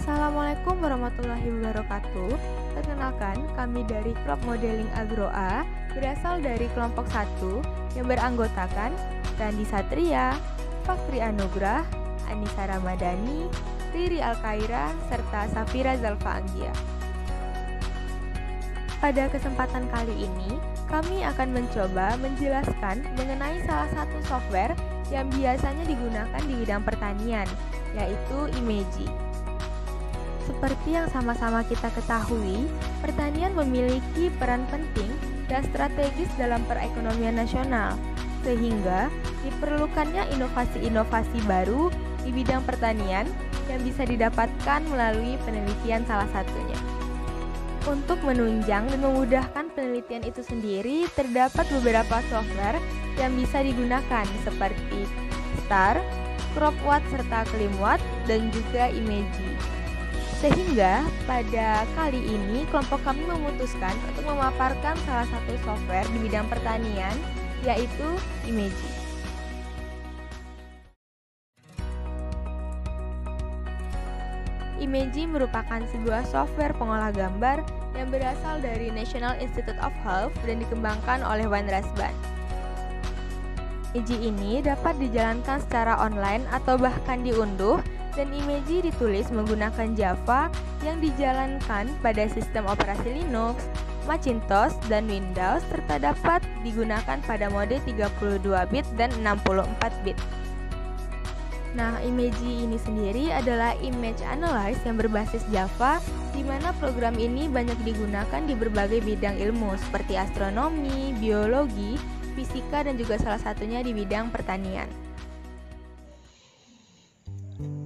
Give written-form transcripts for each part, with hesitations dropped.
Assalamualaikum warahmatullahi wabarakatuh. Perkenalkan, kami dari Crop Modeling Agro A berasal dari kelompok 1 yang beranggotakan Randi Satria, Fakri Anugrah, Anissa Ramadhani, Riri Alkaira, serta Safira Zalfa Anggia. Pada kesempatan kali ini, kami akan mencoba menjelaskan mengenai salah satu software yang biasanya digunakan di bidang pertanian, yaitu Imeji. Seperti yang sama-sama kita ketahui, pertanian memiliki peran penting dan strategis dalam perekonomian nasional, sehingga diperlukannya inovasi-inovasi baru di bidang pertanian yang bisa didapatkan melalui penelitian salah satunya. Untuk menunjang dan memudahkan penelitian itu sendiri, terdapat beberapa software yang bisa digunakan seperti Star, CropWatt serta ClimWatt, dan juga Imeji. Sehingga pada kali ini kelompok kami memutuskan untuk memaparkan salah satu software di bidang pertanian, yaitu Imeji. Imeji merupakan sebuah software pengolah gambar yang berasal dari National Institute of Health dan dikembangkan oleh Wan Rasban. Imeji ini dapat dijalankan secara online atau bahkan diunduh, dan Imeji ditulis menggunakan Java yang dijalankan pada sistem operasi Linux, Macintosh, dan Windows, serta dapat digunakan pada mode 32 bit dan 64 bit. Nah, Imeji ini sendiri adalah image analyze yang berbasis Java, di mana program ini banyak digunakan di berbagai bidang ilmu seperti astronomi, biologi, fisika, dan juga salah satunya di bidang pertanian.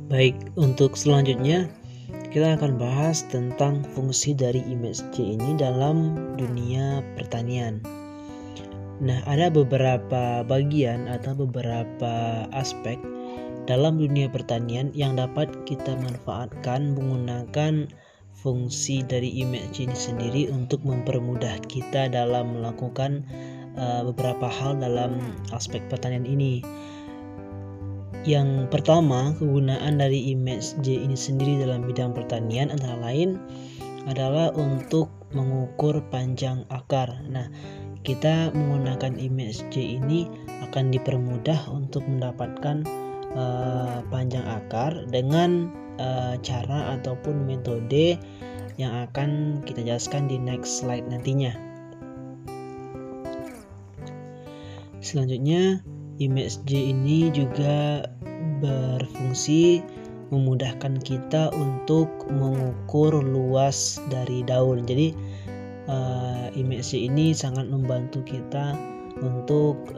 Baik, untuk selanjutnya kita akan bahas tentang fungsi dari Imeji ini dalam dunia pertanian. Nah, ada beberapa bagian atau beberapa aspek dalam dunia pertanian yang dapat kita manfaatkan menggunakan fungsi dari Imeji ini sendiri untuk mempermudah kita dalam melakukan beberapa hal dalam aspek pertanian ini. Yang pertama, kegunaan dari Imeji ini sendiri dalam bidang pertanian antara lain adalah untuk mengukur panjang akar. Nah, kita menggunakan Imeji ini akan dipermudah untuk mendapatkan panjang akar dengan cara ataupun metode yang akan kita jelaskan di next slide nantinya. Selanjutnya, Imeji ini juga berfungsi memudahkan kita untuk mengukur luas dari daun. Jadi Imeji ini sangat membantu kita untuk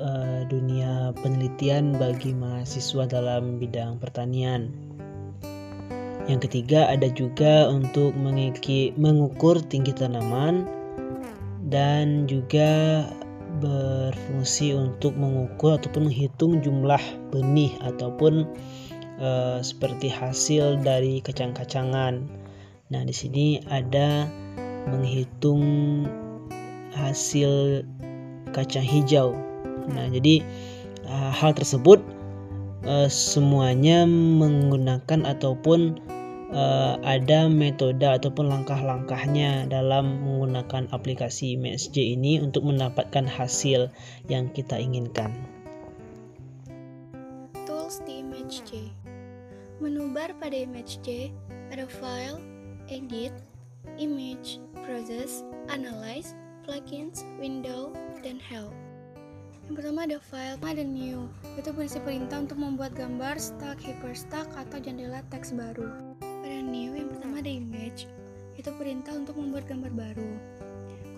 dunia penelitian bagi mahasiswa dalam bidang pertanian. Yang ketiga, ada juga untuk mengukur tinggi tanaman dan juga berfungsi untuk mengukur ataupun menghitung jumlah benih ataupun seperti hasil dari kacang-kacangan. Nah, di sini ada menghitung hasil kacang hijau. Nah, jadi hal tersebut semuanya menggunakan ataupun ada metode ataupun langkah-langkahnya dalam menggunakan aplikasi Imeji ini untuk mendapatkan hasil yang kita inginkan. Tools di Imeji. Menu bar pada Imeji ada File, Edit, Image, Process, Analyze, Plugins, Window, dan Help. Yang pertama ada File, ada New. Itu berisi perintah untuk membuat gambar, stack, hyperstack, atau jendela teks baru. Pada New, yang pertama ada Image. Itu perintah untuk membuat gambar baru.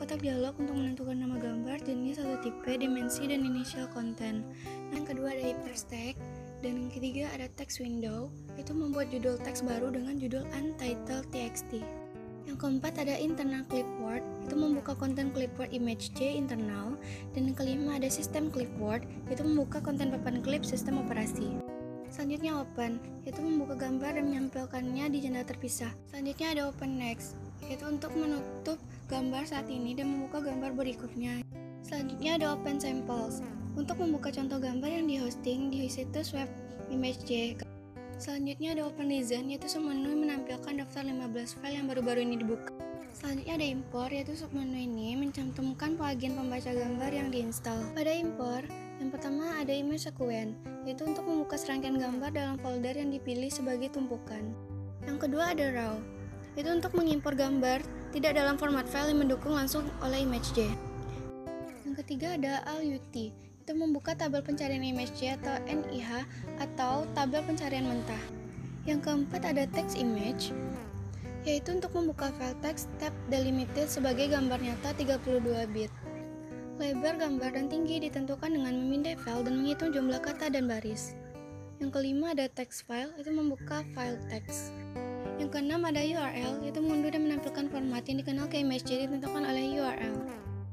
Kotak dialog untuk menentukan nama gambar, jenis atau tipe, dimensi, dan initial content. Yang kedua ada Hyperstack. Dan yang ketiga ada Text Window. Itu membuat judul teks baru dengan judul Untitled TXT. Yang keempat ada internal clipboard, itu membuka konten clipboard Imeji internal. Dan yang kelima ada sistem clipboard, itu membuka konten papan klip sistem operasi. Selanjutnya open, itu membuka gambar dan menyampaikannya di jendela terpisah. Selanjutnya ada open next, yaitu untuk menutup gambar saat ini dan membuka gambar berikutnya. Selanjutnya ada open samples, untuk membuka contoh gambar yang dihosting di situs web Imeji. Selanjutnya ada Open Design, yaitu submenu yang menampilkan daftar 15 file yang baru-baru ini dibuka. Selanjutnya ada Import, yaitu submenu ini mencantumkan plugin pembaca gambar yang diinstal. Pada Import, yang pertama ada Image Sequence, yaitu untuk membuka serangkaian gambar dalam folder yang dipilih sebagai tumpukan. Yang kedua ada RAW, itu untuk mengimpor gambar tidak dalam format file yang mendukung langsung oleh ImageJ. Yang ketiga ada ALUT, itu membuka tabel pencarian ImageJ atau NIH atau tabel pencarian mentah. Yang keempat ada Text Image, yaitu untuk membuka file teks tab delimited sebagai gambar nyata 32 bit. Lebar gambar dan tinggi ditentukan dengan memindai file dan menghitung jumlah kata dan baris. Yang kelima ada Text File, itu membuka file teks. Yang keenam ada URL, yaitu mengunduh dan menampilkan format yang dikenal ke ImageJ ditentukan oleh URL.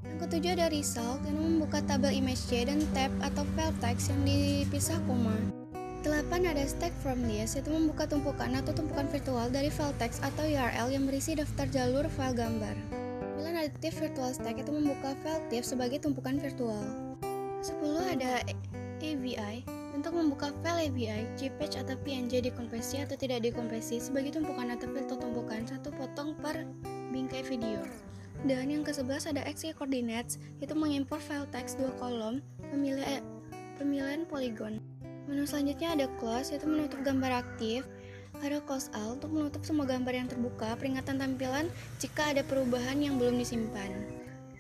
Yang ketujuh ada Result, yang membuka tabel ImageJ dan tab atau file teks yang dipisah koma. 8 ada Stack from List, yaitu membuka tumpukan atau tumpukan virtual dari file teks atau URL yang berisi daftar jalur file gambar. 9 ada Tiff Virtual Stack, itu membuka file Tiff sebagai tumpukan virtual. 10 ada AVI, untuk membuka file AVI, JPEG atau PNG dikompresi atau tidak dikompresi sebagai tumpukan atau filter tumpukan satu potong per bingkai video. Dan yang ke-11 ada XY Coordinates, itu mengimpor file teks 2 kolom pemilihan poligon. Menu selanjutnya ada Close, yaitu menutup gambar aktif. Ada Close All untuk menutup semua gambar yang terbuka, peringatan tampilan jika ada perubahan yang belum disimpan.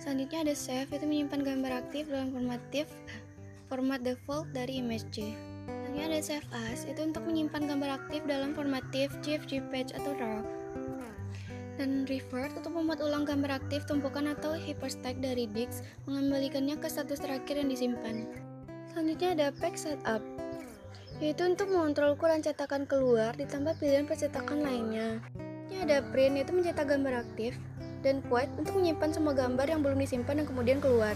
Selanjutnya ada Save, yaitu menyimpan gambar aktif dalam format default dari ImageJ. Selanjutnya ada Save As, itu untuk menyimpan gambar aktif dalam format TIFF, GIF, JPEG, atau RAW. Dan Revert untuk membuat ulang gambar aktif tumpukan atau hyperstack dari disk, mengembalikannya ke status terakhir yang disimpan. Selanjutnya ada Pack Setup, yaitu untuk mengontrol ukuran cetakan keluar ditambah pilihan percetakan lainnya. Ini ada Print, yaitu mencetak gambar aktif, dan Quite untuk menyimpan semua gambar yang belum disimpan dan kemudian keluar.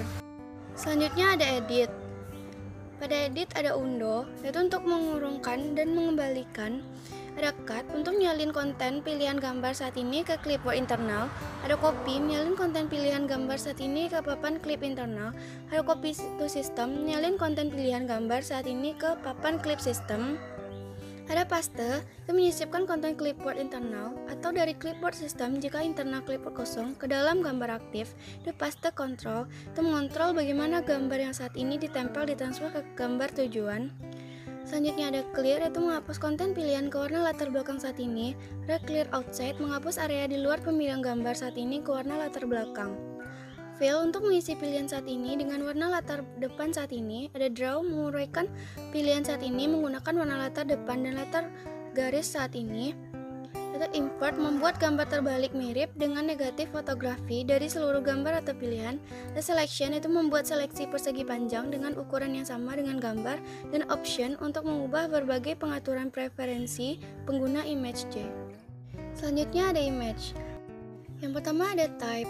Selanjutnya ada Edit. Pada Edit ada Undo, yaitu untuk mengurungkan dan mengembalikan. Ada Cut untuk menyalin konten pilihan gambar saat ini ke clipboard internal. Ada Copy menyalin konten pilihan gambar saat ini ke papan clip internal. Ada Copy to System menyalin konten pilihan gambar saat ini ke papan clip system. Ada Paste itu menyisipkan konten clipboard internal atau dari clipboard system jika internal clipboard kosong ke dalam gambar aktif. Ada Paste Control itu mengontrol bagaimana gambar yang saat ini ditempel ditransfer ke gambar tujuan. Selanjutnya ada Clear, yaitu menghapus konten pilihan ke warna latar belakang saat ini. Ada Clear Outside, menghapus area di luar pemilihan gambar saat ini ke warna latar belakang. Fill untuk mengisi pilihan saat ini dengan warna latar depan saat ini. Ada Draw, menguraikan pilihan saat ini menggunakan warna latar depan dan latar garis saat ini. Ada Import, membuat gambar terbalik mirip dengan negatif fotografi dari seluruh gambar atau pilihan. Ada Selection, itu membuat seleksi persegi panjang dengan ukuran yang sama dengan gambar. Dan Option untuk mengubah berbagai pengaturan preferensi pengguna ImageJ. Selanjutnya ada Image. Yang pertama ada Type,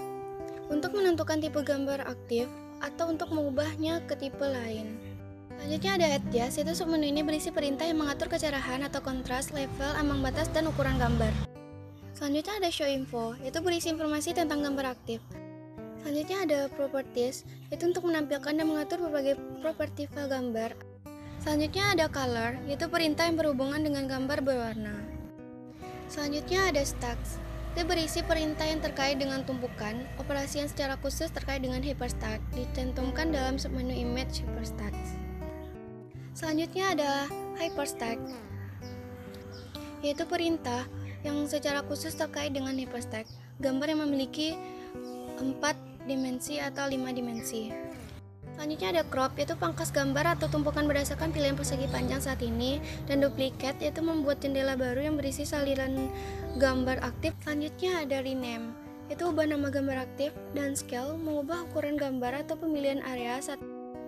untuk menentukan tipe gambar aktif atau untuk mengubahnya ke tipe lain. Selanjutnya ada Adjust, yaitu submenu ini berisi perintah yang mengatur kecerahan atau kontras, level, ambang batas, dan ukuran gambar. Selanjutnya ada Show Info, yaitu berisi informasi tentang gambar aktif. Selanjutnya ada Properties, yaitu untuk menampilkan dan mengatur berbagai properti file gambar. Selanjutnya ada Color, yaitu perintah yang berhubungan dengan gambar berwarna. Selanjutnya ada Stacks, itu berisi perintah yang terkait dengan tumpukan, operasi yang secara khusus terkait dengan hyperstack, dicantumkan dalam submenu Image Hyperstacks. Selanjutnya ada Hyperstack, yaitu perintah yang secara khusus terkait dengan hyperstack, gambar yang memiliki 4 dimensi atau 5 dimensi. Selanjutnya ada Crop, yaitu pangkas gambar atau tumpukan berdasarkan pilihan persegi panjang saat ini. Dan Duplicate, yaitu membuat jendela baru yang berisi saliran gambar aktif. Selanjutnya ada Rename, yaitu ubah nama gambar aktif. Dan Scale, mengubah ukuran gambar atau pemilihan area saat.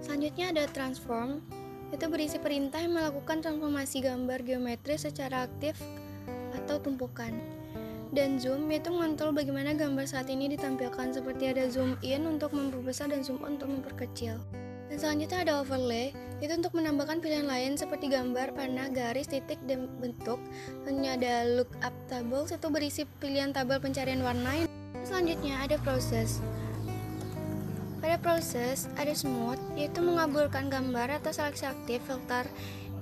Selanjutnya ada Transform, itu berisi perintah yang melakukan transformasi gambar geometris secara aktif atau tumpukan. Dan Zoom, yaitu mengontrol bagaimana gambar saat ini ditampilkan, seperti ada zoom in untuk memperbesar dan zoom out untuk memperkecil. Dan selanjutnya ada Overlay, itu untuk menambahkan pilihan lain seperti gambar, panah, garis, titik, dan bentuk. Selanjutnya ada Lookup Tables, itu berisi pilihan tabel pencarian warna. Selanjutnya ada Process. Pada proses ada Smooth, yaitu mengabulkan gambar atau seleksi aktif, filter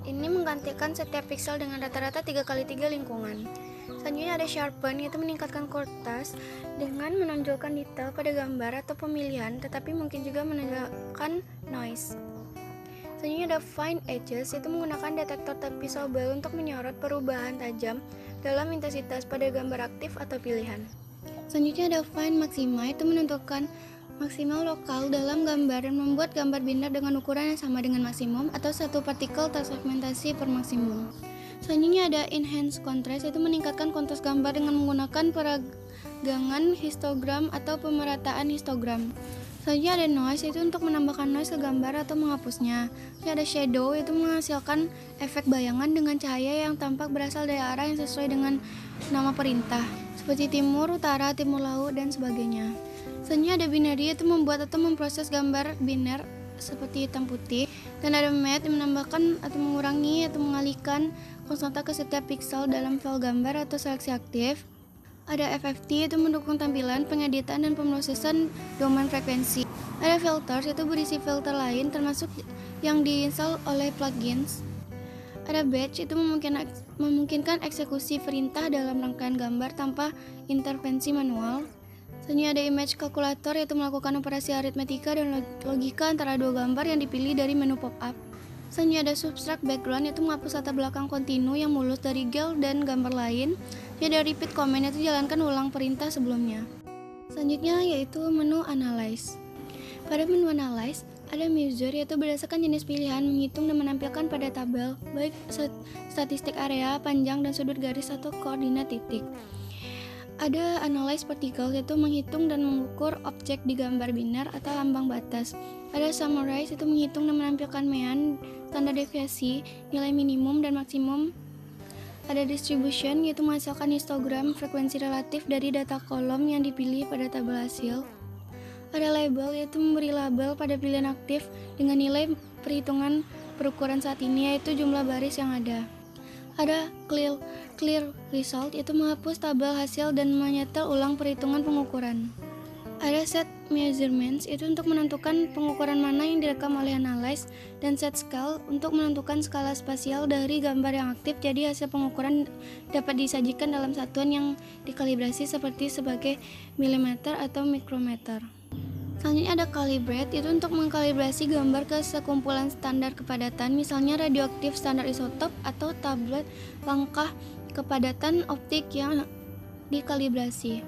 ini menggantikan setiap pixel dengan rata-rata 3x3 lingkungan. Selanjutnya ada sharpen, yaitu meningkatkan kualitas dengan menonjolkan detail pada gambar atau pemilihan, tetapi mungkin juga menonjolkan noise. Selanjutnya ada fine edges, yaitu menggunakan detektor tapi sobel untuk menyorot perubahan tajam dalam intensitas pada gambar aktif atau pilihan. Selanjutnya ada fine maxima, itu menentukan maksimal lokal dalam gambar dan membuat gambar binar dengan ukuran yang sama dengan maksimum atau satu partikel tersegmentasi per maksimum. Selanjutnya ada enhance contrast, yaitu meningkatkan kontras gambar dengan menggunakan peragangan histogram atau pemerataan histogram. Selanjutnya ada noise, yaitu untuk menambahkan noise ke gambar atau menghapusnya. Selanjutnya ada shadow, yaitu menghasilkan efek bayangan dengan cahaya yang tampak berasal dari arah yang sesuai dengan nama perintah, seperti timur, utara, timur laut, dan sebagainya. Selanjutnya ada binary, yaitu membuat atau memproses gambar biner seperti hitam putih, dan ada matte yang menambahkan atau mengurangi atau mengalihkan konstanta ke setiap pixel dalam file gambar atau seleksi aktif. Ada FFT, yaitu mendukung tampilan, pengeditan, dan pemrosesan domain frekuensi. Ada filters, yaitu berisi filter lain termasuk yang diinstal oleh plugins. Ada batch, itu memungkinkan eksekusi perintah dalam rangkaian gambar tanpa intervensi manual. Selanjutnya ada image calculator, yaitu melakukan operasi aritmetika dan logika antara dua gambar yang dipilih dari menu pop-up. Selanjutnya ada subtract background, yaitu menghapus latar belakang kontinu yang mulus dari gel dan gambar lain. Ada repeat command, yaitu jalankan ulang perintah sebelumnya. Selanjutnya yaitu menu analyze. Pada menu analyze ada measure, yaitu berdasarkan jenis pilihan menghitung dan menampilkan pada tabel baik statistik area, panjang, dan sudut garis atau koordinat titik. Ada analyze particle, yaitu menghitung dan mengukur objek di gambar binar atau ambang batas. Ada summarize, itu menghitung dan menampilkan mean, standar deviasi, nilai minimum dan maksimum. Ada distribution, yaitu menghasilkan histogram frekuensi relatif dari data kolom yang dipilih pada tabel hasil. Ada label, yaitu memberi label pada pilihan aktif dengan nilai perhitungan perukuran saat ini, yaitu jumlah baris yang ada. Ada clear result, yaitu menghapus tabel hasil dan menyetel ulang perhitungan pengukuran. Ada set measurements, itu untuk menentukan pengukuran mana yang direkam oleh analyze, dan set scale untuk menentukan skala spasial dari gambar yang aktif, jadi hasil pengukuran dapat disajikan dalam satuan yang dikalibrasi seperti sebagai milimeter atau mikrometer. Selanjutnya ada calibrate, itu untuk mengkalibrasi gambar ke sekumpulan standar kepadatan, misalnya radioaktif standar isotop atau tablet langkah kepadatan optik yang dikalibrasi.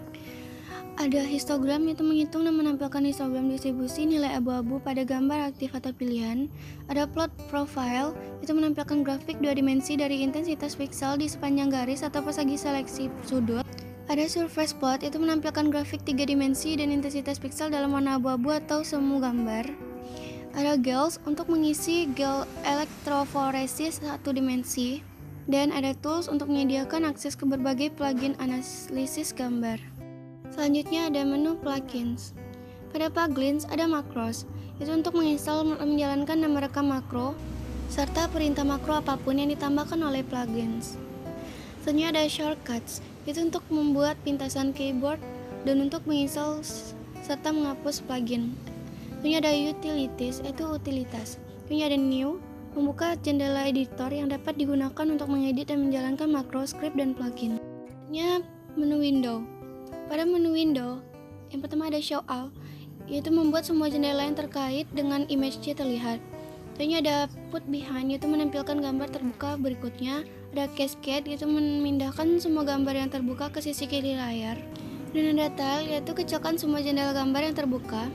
Ada histogram, itu menghitung dan menampilkan histogram distribusi nilai abu-abu pada gambar aktif atau pilihan. Ada plot profile, itu menampilkan grafik dua dimensi dari intensitas pixel di sepanjang garis atau persegi seleksi sudut. Ada surface plot, itu menampilkan grafik 3 dimensi dan intensitas pixel dalam warna abu-abu atau semu gambar. Ada gels untuk mengisi gel elektroforesis 1 dimensi. Dan ada tools untuk menyediakan akses ke berbagai plugin analisis gambar. Selanjutnya ada menu plugins. Pada plugins ada macros, itu untuk menginstal dan menjalankan dan merekam makro, serta perintah makro apapun yang ditambahkan oleh plugins. Selanjutnya ada shortcuts, itu untuk membuat pintasan keyboard dan untuk menginstal serta menghapus plugin. Selanjutnya ada utilities, itu utilitas. Selanjutnya ada new, membuka jendela editor yang dapat digunakan untuk mengedit dan menjalankan makro, script, dan plugin. Selanjutnya menu window. Pada menu window, yang pertama ada show all, yaitu membuat semua jendela yang terkait dengan image terlihat. Selanjutnya ada put behind, yaitu menampilkan gambar terbuka berikutnya. Ada cascade, yaitu memindahkan semua gambar yang terbuka ke sisi kiri layar. Dan ada tile, yaitu kecilkan semua jendela gambar yang terbuka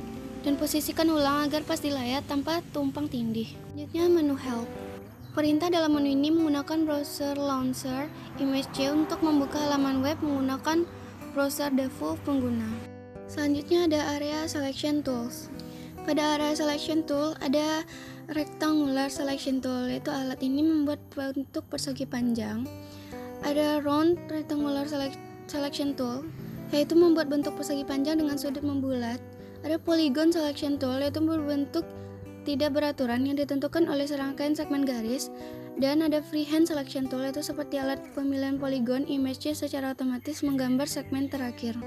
dan posisikan ulang agar pas di layar tanpa tumpang tindih. Selanjutnya menu help. Perintah dalam menu ini menggunakan browser launcher ImageJ untuk membuka halaman web menggunakan browser default pengguna. Selanjutnya ada area selection tools. Pada area selection tool ada rectangular selection tool, yaitu alat ini membuat bentuk persegi panjang. Ada round rectangular selection tool, yaitu membuat bentuk persegi panjang dengan sudut membulat. Ada polygon selection tool, yaitu berbentuk tidak beraturan yang ditentukan oleh serangkaian segmen garis. Dan ada freehand selection tool, yaitu seperti alat pemilihan polygon image secara otomatis menggambar segmen terakhir.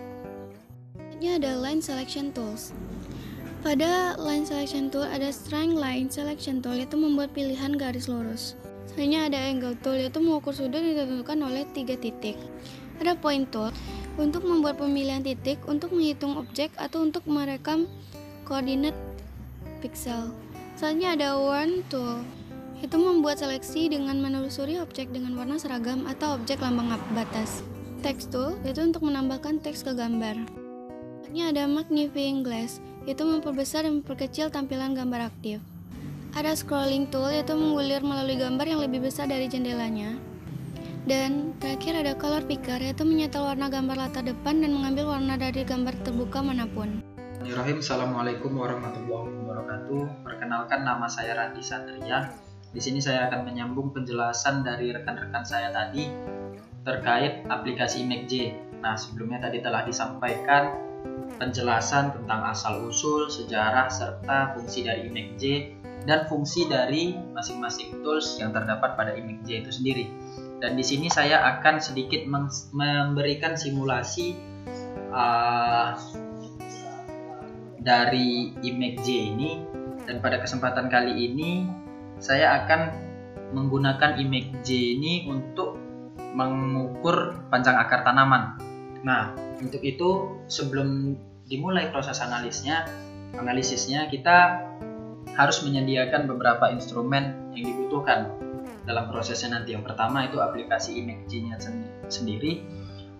Selanjutnya ada line selection tools. Pada line selection tool ada straight line selection tool, itu membuat pilihan garis lurus. Selanjutnya ada angle tool, yaitu mengukur sudut yang ditentukan oleh 3 titik. Ada point tool untuk membuat pemilihan titik, untuk menghitung objek, atau untuk merekam koordinat pixel. Selanjutnya ada warn tool, itu membuat seleksi dengan menelusuri objek dengan warna seragam atau objek lambang batas. Text tool, itu untuk menambahkan teks ke gambar. Selanjutnya ada magnifying glass, yaitu memperbesar dan memperkecil tampilan gambar aktif. Ada scrolling tool, yaitu menggulir melalui gambar yang lebih besar dari jendelanya. Dan terakhir ada color picker, yaitu menyetel warna gambar latar depan dan mengambil warna dari gambar terbuka manapun. Bismillahirrahmanirrahim. Assalamualaikum warahmatullahi wabarakatuh. Perkenalkan, nama saya Randi Satria. Di sini saya akan menyambung penjelasan dari rekan-rekan saya tadi terkait aplikasi ImageJ. Nah, sebelumnya tadi telah disampaikan penjelasan tentang asal-usul, sejarah, serta fungsi dari ImageJ dan fungsi dari masing-masing tools yang terdapat pada ImageJ itu sendiri. Dan di sini saya akan sedikit memberikan simulasi dari ImageJ ini, dan pada kesempatan kali ini saya akan menggunakan ImageJ ini untuk mengukur panjang akar tanaman. Nah, untuk itu sebelum dimulai proses analisisnya kita harus menyediakan beberapa instrumen yang dibutuhkan dalam prosesnya nanti. Yang pertama itu aplikasi ImageJ-nya sendiri,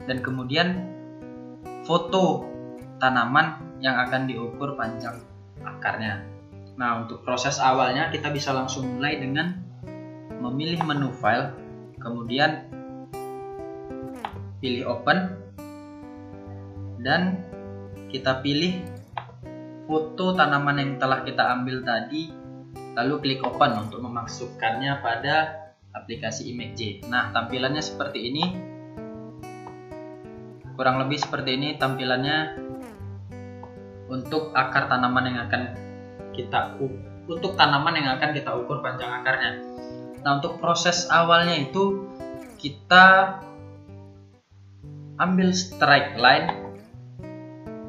dan kemudian foto tanaman yang akan diukur panjang akarnya. Nah, untuk proses awalnya kita bisa langsung mulai dengan memilih menu file, kemudian pilih open, dan kita pilih foto tanaman yang telah kita ambil tadi, lalu klik open untuk memasukkannya pada aplikasi ImageJ. Nah, tampilannya seperti ini, kurang lebih seperti ini tampilannya untuk akar tanaman yang akan kita ukur panjang akarnya. Nah, untuk proses awalnya itu kita ambil strike line,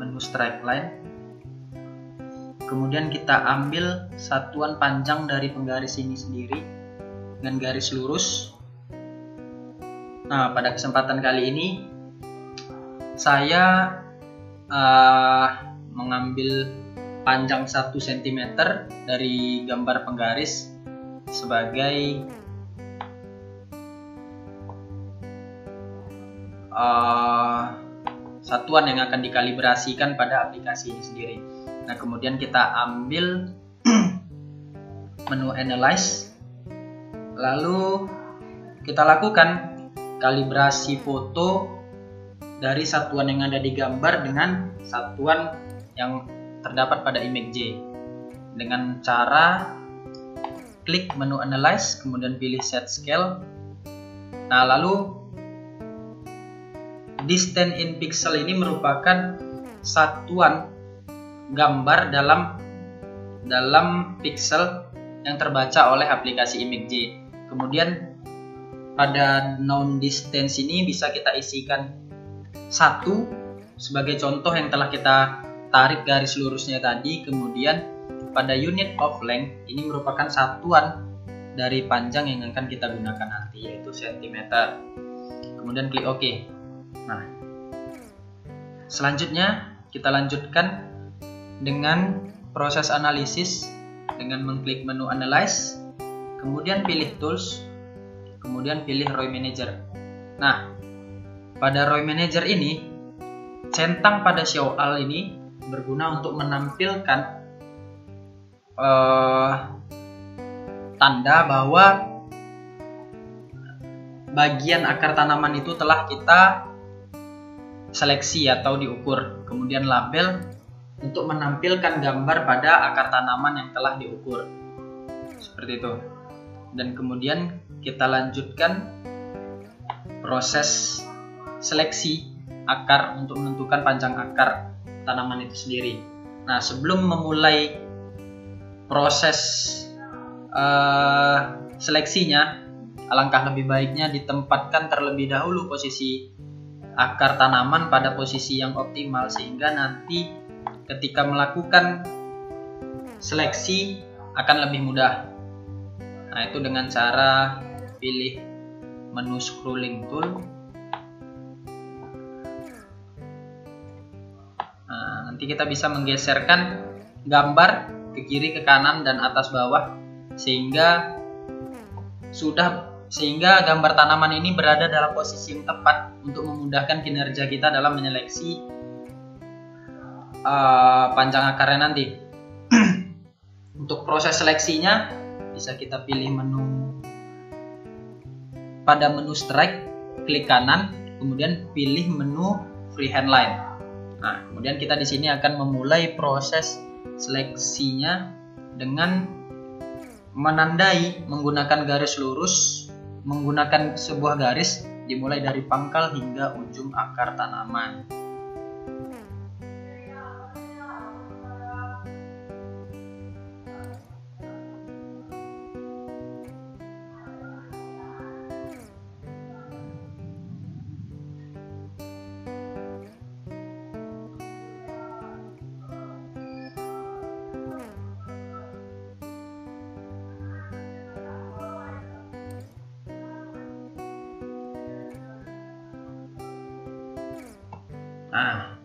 menu strike line, kemudian kita ambil satuan panjang dari penggaris ini sendiri dengan garis lurus. Nah, pada kesempatan kali ini saya mengambil panjang 1 cm dari gambar penggaris sebagai satuan yang akan dikalibrasikan pada aplikasi ini sendiri. Nah, kemudian kita ambil menu analyze, lalu kita lakukan kalibrasi foto dari satuan yang ada di gambar dengan satuan yang terdapat pada ImageJ dengan cara klik menu analyze, kemudian pilih set scale. Nah, lalu distance in pixel ini merupakan satuan gambar dalam pixel yang terbaca oleh aplikasi ImageJ. Kemudian pada known distance ini bisa kita isikan 1 sebagai contoh yang telah kita tarik garis lurusnya tadi. Kemudian pada unit of length ini merupakan satuan dari panjang yang akan kita gunakan nanti, yaitu cm. Kemudian klik OK. Nah, selanjutnya kita lanjutkan dengan proses analisis dengan mengklik menu analyze, kemudian pilih tools, kemudian pilih Roy Manager. Nah, pada Roy Manager ini centang pada show all ini berguna untuk menampilkan tanda bahwa bagian akar tanaman itu telah kita seleksi atau diukur. Kemudian label untuk menampilkan gambar pada akar tanaman yang telah diukur, seperti itu. Dan kemudian kita lanjutkan proses seleksi akar untuk menentukan panjang akar tanaman itu sendiri. Nah, sebelum memulai proses seleksinya, alangkah lebih baiknya ditempatkan terlebih dahulu posisi akar tanaman pada posisi yang optimal, sehingga nanti ketika melakukan seleksi akan lebih mudah. Nah, itu dengan cara pilih menu scrolling tool. Nah, nanti kita bisa menggeserkan gambar ke kiri, ke kanan, dan atas bawah sehingga gambar tanaman ini berada dalam posisi yang tepat untuk memudahkan kinerja kita dalam menyeleksi panjang akarnya nanti. Untuk proses seleksinya bisa kita pilih pada menu strike, klik kanan, kemudian pilih menu freehand line. Nah, kemudian kita di sini akan memulai proses seleksinya dengan menandai menggunakan garis lurus, menggunakan sebuah garis dimulai dari pangkal hingga ujung akar tanaman. Nah,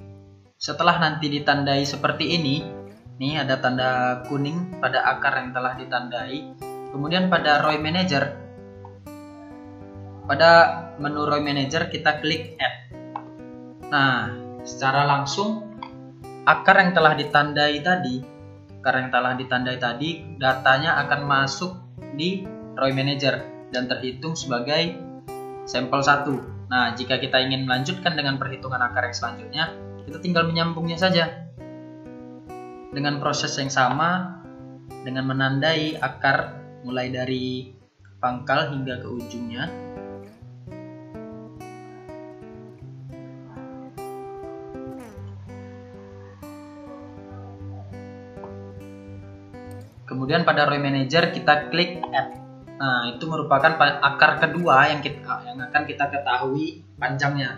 setelah nanti ditandai seperti ini, nih ada tanda kuning pada akar yang telah ditandai. Kemudian pada Row Manager, pada menu Row Manager kita klik Add. Nah, secara langsung akar yang telah ditandai tadi, datanya akan masuk di Row Manager dan terhitung sebagai sampel 1. Nah, jika kita ingin melanjutkan dengan perhitungan akar yang selanjutnya, kita tinggal menyambungnya saja dengan proses yang sama, dengan menandai akar mulai dari pangkal hingga ke ujungnya. Kemudian pada Row Manager kita klik Add. Nah, itu merupakan akar kedua yang akan kita ketahui panjangnya.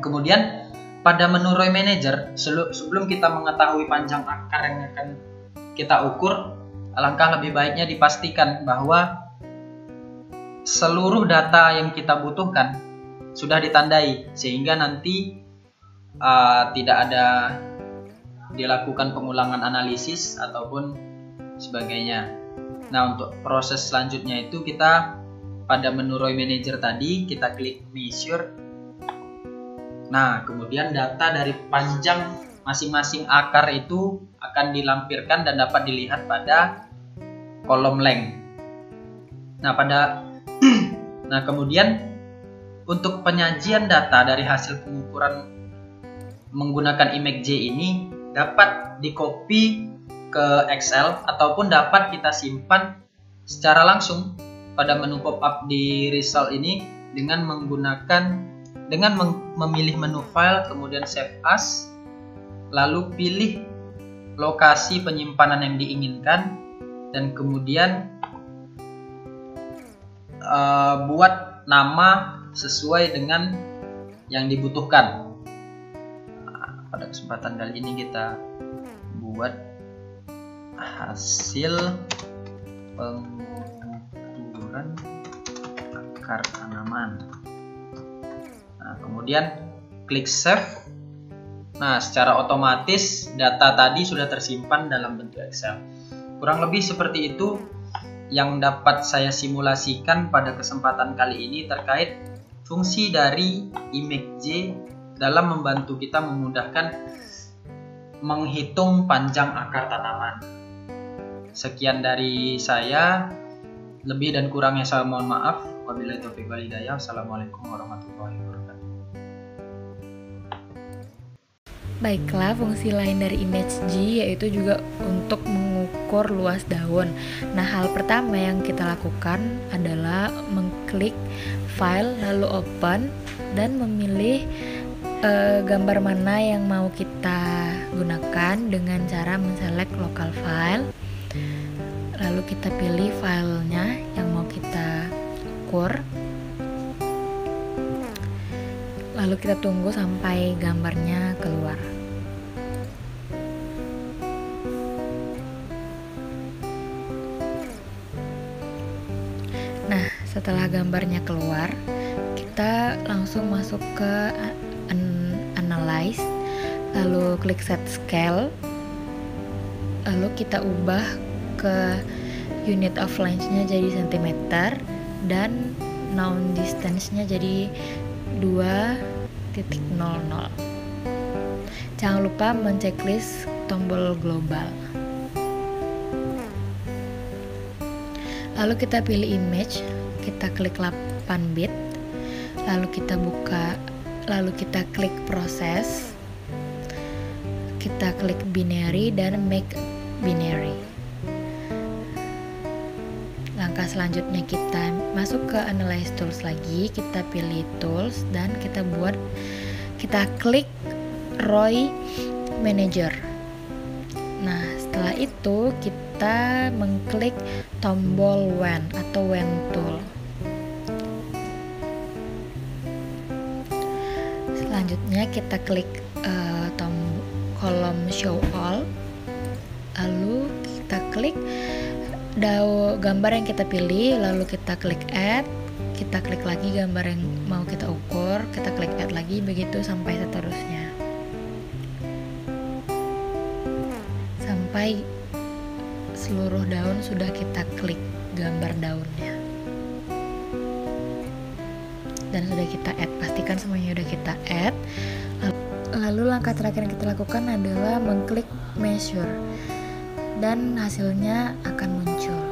Kemudian pada menu Row Manager, sebelum kita mengetahui panjang akar yang akan kita ukur, alangkah lebih baiknya dipastikan bahwa seluruh data yang kita butuhkan sudah ditandai, sehingga nanti tidak ada dilakukan pengulangan analisis ataupun sebagainya. Nah, untuk proses selanjutnya itu kita pada menu Row Manager tadi kita klik Measure. Nah, kemudian data dari panjang masing-masing akar itu akan dilampirkan dan dapat dilihat pada kolom length. Nah, kemudian untuk penyajian data dari hasil pengukuran menggunakan ImageJ ini dapat di-copy ke Excel ataupun dapat kita simpan secara langsung pada menu pop-up di result ini dengan memilih menu file, kemudian save as, lalu pilih lokasi penyimpanan yang diinginkan, dan kemudian buat nama sesuai dengan yang dibutuhkan. Nah, pada kesempatan kali ini kita buat hasil pengukuran akar tanaman. Nah, kemudian klik save. Nah, secara otomatis data tadi sudah tersimpan dalam bentuk Excel. Kurang lebih seperti itu yang dapat saya simulasikan pada kesempatan kali ini terkait fungsi dari ImageJ dalam membantu kita memudahkan menghitung panjang akar tanaman. Sekian dari saya, lebih dan kurangnya saya mohon maaf. Wabillahi taufiq wal hidayah. Assalamualaikum warahmatullahi wabarakatuh. Baiklah, fungsi lain dari ImageJ yaitu juga untuk mengukur luas daun. Nah, hal pertama yang kita lakukan adalah mengklik file lalu open dan memilih gambar mana yang mau kita gunakan dengan cara menselect local file. Lalu kita pilih filenya yang mau kita ukur. Lalu kita tunggu sampai gambarnya keluar. setelah gambarnya keluar, kita langsung masuk ke analyze, lalu klik set scale, lalu kita ubah ke unit of length-nya jadi cm dan known distance-nya jadi 2.00. Jangan lupa menceklis tombol global. Lalu kita pilih image, kita klik 8 bit, lalu kita buka, lalu kita klik proses, kita klik binary dan make binary. Langkah selanjutnya kita masuk ke analyze tools lagi, kita pilih tools dan kita klik ROI manager. Nah, setelah itu kita mengklik tombol when atau when tool. Selanjutnya kita klik kolom show all, lalu kita klik gambar yang kita pilih, lalu kita klik add, kita klik lagi gambar yang mau kita ukur, kita klik add lagi, begitu sampai seterusnya. Sampai seluruh daun sudah kita klik gambar daunnya dan sudah kita add. Pastikan semuanya sudah kita add. Lalu langkah terakhir yang kita lakukan adalah mengklik measure dan hasilnya akan muncul.